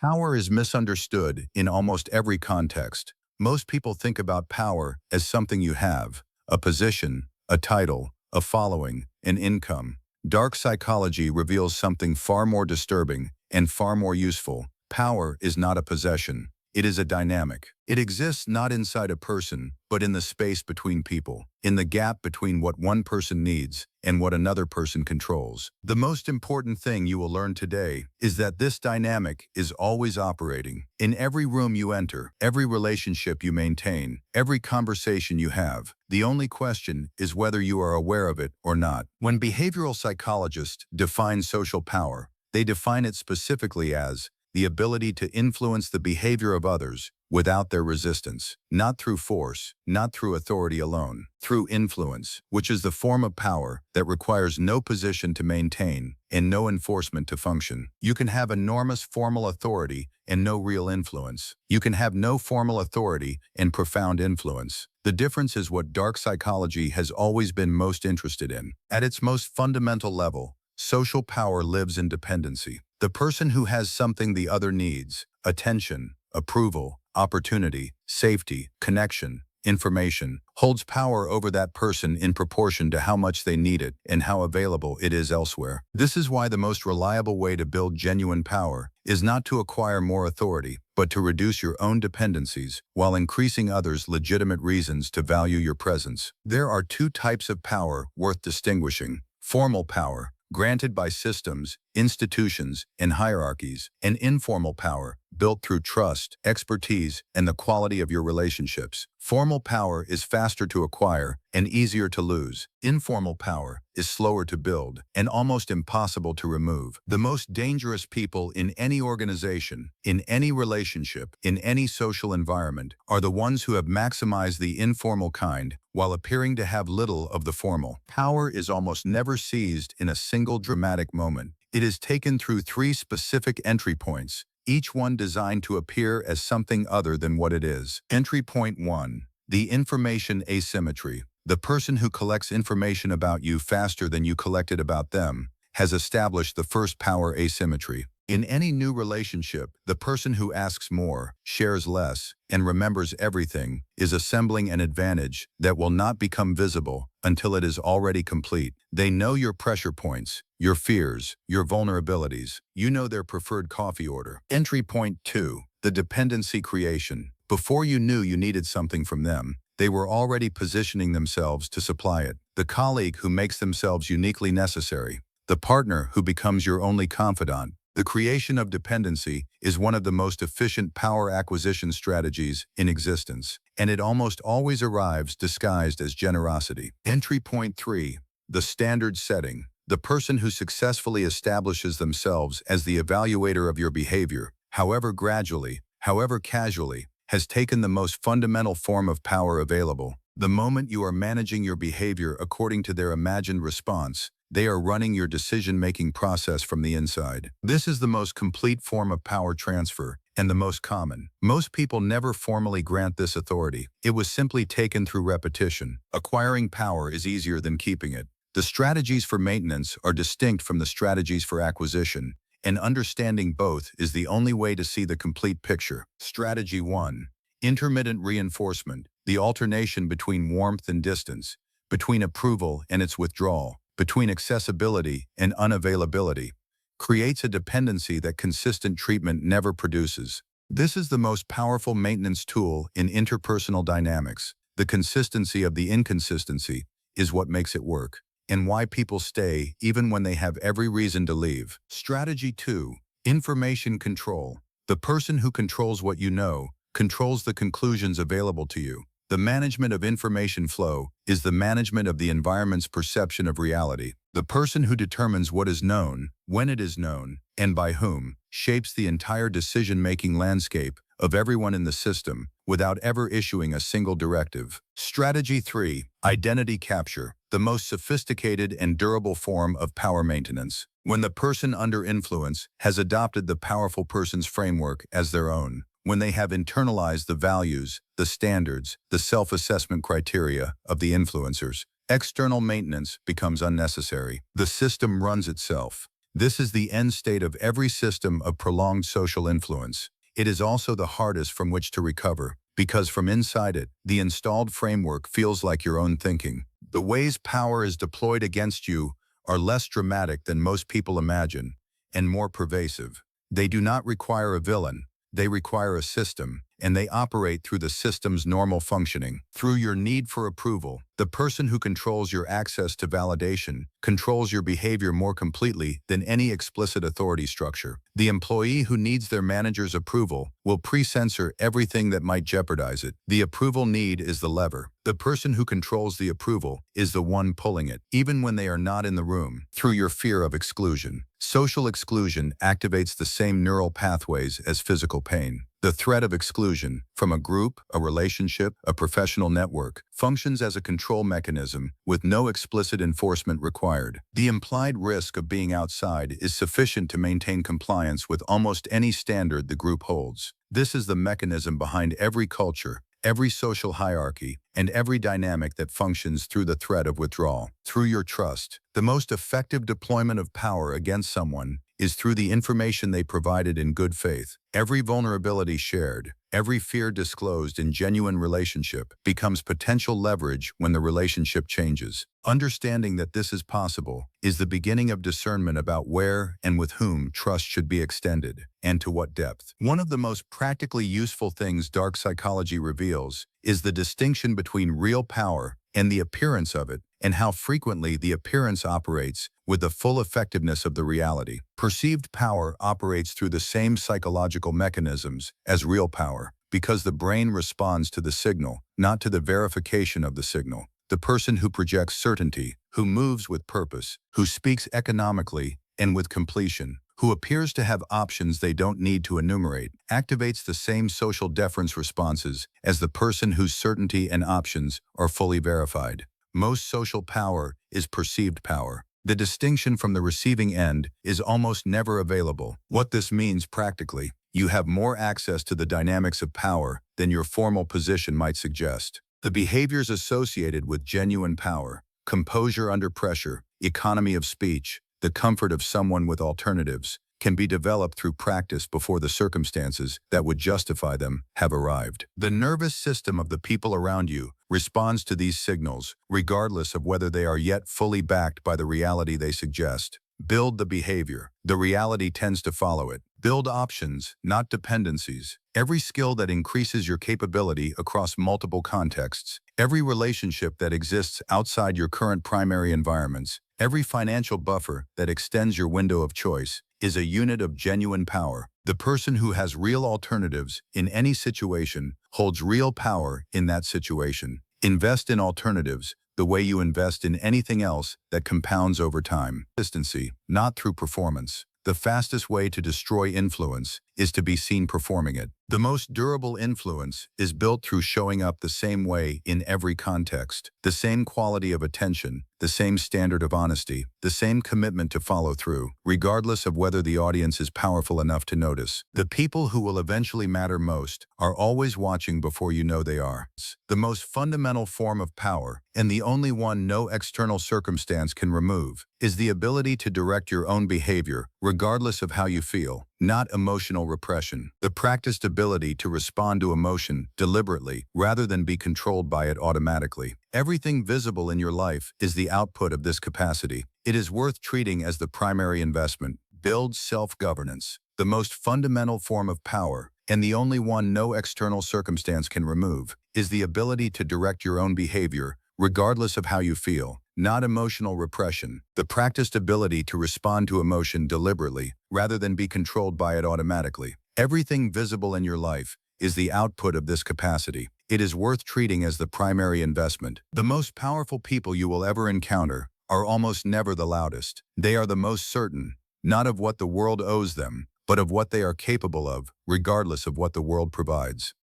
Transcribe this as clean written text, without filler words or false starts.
Power is misunderstood in almost every context. Most people think about power as something you have, a position, a title, a following, an income. Dark psychology reveals something far more disturbing and far more useful. Power is not a possession. It is a dynamic. It exists not inside a person, but in the space between people, in the gap between what one person needs and what another person controls. The most important thing you will learn today is that this dynamic is always operating. In every room you enter, every relationship you maintain, every conversation you have, the only question is whether you are aware of it or not. When behavioral psychologists define social power, they define it specifically as the ability to influence the behavior of others without their resistance, not through force, not through authority alone, through influence, which is the form of power that requires no position to maintain and no enforcement to function. You can have enormous formal authority and no real influence. You can have no formal authority and profound influence. The difference is what dark psychology has always been most interested in. At its most fundamental level, social power lives in dependency. The person who has something the other needs, attention, approval, opportunity, safety, connection, information, holds power over that person in proportion to how much they need it and how available it is elsewhere. This is why the most reliable way to build genuine power is not to acquire more authority, but to reduce your own dependencies while increasing others' legitimate reasons to value your presence. There are two types of power worth distinguishing: formal power, granted by systems, institutions, and hierarchies, and informal power, built through trust, expertise, and the quality of your relationships. Formal power is faster to acquire and easier to lose. Informal power is slower to build and almost impossible to remove. The most dangerous people in any organization, in any relationship, in any social environment are the ones who have maximized the informal kind while appearing to have little of the formal. Power is almost never seized in a single dramatic moment. It is taken through three specific entry points, each one designed to appear as something other than what it is. Entry point 1. The information asymmetry. The person who collects information about you faster than you collect it about them has established the first power asymmetry. In any new relationship, the person who asks more, shares less, and remembers everything is assembling an advantage that will not become visible until it is already complete. They know your pressure points, your fears, your vulnerabilities. You know their preferred coffee order. Entry point 2. The dependency creation. Before you knew you needed something from them, they were already positioning themselves to supply it. The colleague who makes themselves uniquely necessary. The partner who becomes your only confidant. The creation of dependency is one of the most efficient power acquisition strategies in existence, and it almost always arrives disguised as generosity. Entry point 3. The standard setting. The person who successfully establishes themselves as the evaluator of your behavior, however gradually, however casually, has taken the most fundamental form of power available. The moment you are managing your behavior according to their imagined response, they are running your decision-making process from the inside. This is the most complete form of power transfer and the most common. Most people never formally grant this authority. It was simply taken through repetition. Acquiring power is easier than keeping it. The strategies for maintenance are distinct from the strategies for acquisition, and understanding both is the only way to see the complete picture. Strategy 1. Intermittent reinforcement, the alternation between warmth and distance, between approval and its withdrawal, between accessibility and unavailability, creates a dependency that consistent treatment never produces. This is the most powerful maintenance tool in interpersonal dynamics. The consistency of the inconsistency is what makes it work, and why people stay even when they have every reason to leave. Strategy 2. Information control. The person who controls what you know controls the conclusions available to you. The management of information flow is the management of the environment's perception of reality. The person who determines what is known, when it is known, and by whom, shapes the entire decision-making landscape of everyone in the system without ever issuing a single directive. Strategy 3. Identity capture, the most sophisticated and durable form of power maintenance. When the person under influence has adopted the powerful person's framework as their own, when they have internalized the values, the standards, the self-assessment criteria of the influencers, external maintenance becomes unnecessary. The system runs itself. This is the end state of every system of prolonged social influence. It is also the hardest from which to recover, because from inside it, the installed framework feels like your own thinking. The ways power is deployed against you are less dramatic than most people imagine, and more pervasive. They do not require a villain, they require a system, and they operate through the system's normal functioning. Through your need for approval, the person who controls your access to validation controls your behavior more completely than any explicit authority structure. The employee who needs their manager's approval will pre-censor everything that might jeopardize it. The approval need is the lever. The person who controls the approval is the one pulling it, even when they are not in the room. Through your fear of exclusion. Social exclusion activates the same neural pathways as physical pain. The threat of exclusion from a group, a relationship, a professional network functions as a control mechanism with no explicit enforcement required. The implied risk of being outside is sufficient to maintain compliance with almost any standard the group holds. This is the mechanism behind every culture, every social hierarchy, and every dynamic that functions through the threat of withdrawal. Through your trust, the most effective deployment of power against someone is through the information they provided in good faith. Every vulnerability shared, every fear disclosed in genuine relationship becomes potential leverage when the relationship changes. Understanding that this is possible is the beginning of discernment about where and with whom trust should be extended, and to what depth. One of the most practically useful things dark psychology reveals is the distinction between real power and the appearance of it, and how frequently the appearance operates with the full effectiveness of the reality. Perceived power operates through the same psychological mechanisms as real power, because the brain responds to the signal, not to the verification of the signal. The person who projects certainty, who moves with purpose, who speaks economically and with completion, who appears to have options they don't need to enumerate, activates the same social deference responses as the person whose certainty and options are fully verified. Most social power is perceived power. The distinction from the receiving end is almost never available. What this means practically, you have more access to the dynamics of power than your formal position might suggest. The behaviors associated with genuine power, composure under pressure, economy of speech, the comfort of someone with alternatives, can be developed through practice before the circumstances that would justify them have arrived. The nervous system of the people around you responds to these signals, regardless of whether they are yet fully backed by the reality they suggest. Build the behavior. The reality tends to follow it. Build options, not dependencies. Every skill that increases your capability across multiple contexts, every relationship that exists outside your current primary environments, every financial buffer that extends your window of choice, is a unit of genuine power. The person who has real alternatives in any situation holds real power in that situation. Invest in alternatives the way you invest in anything else that compounds over time. Consistency, not through performance. The fastest way to destroy influence is to be seen performing it. The most durable influence is built through showing up the same way in every context, the same quality of attention, the same standard of honesty, the same commitment to follow through, regardless of whether the audience is powerful enough to notice. The people who will eventually matter most are always watching before you know they are. The most fundamental form of power, and the only one no external circumstance can remove, is the ability to direct your own behavior, regardless of how you feel. Not emotional repression. The practiced ability to respond to emotion deliberately rather than be controlled by it automatically. Everything visible in your life is the output of this capacity. It is worth treating as the primary investment. Build self-governance. The most fundamental form of power, and the only one no external circumstance can remove, is the ability to direct your own behavior, regardless of how you feel. Not emotional repression. The practiced ability to respond to emotion deliberately, rather than be controlled by it automatically. Everything visible in your life is the output of this capacity. It is worth treating as the primary investment. The most powerful people you will ever encounter are almost never the loudest. They are the most certain, not of what the world owes them, but of what they are capable of, regardless of what the world provides.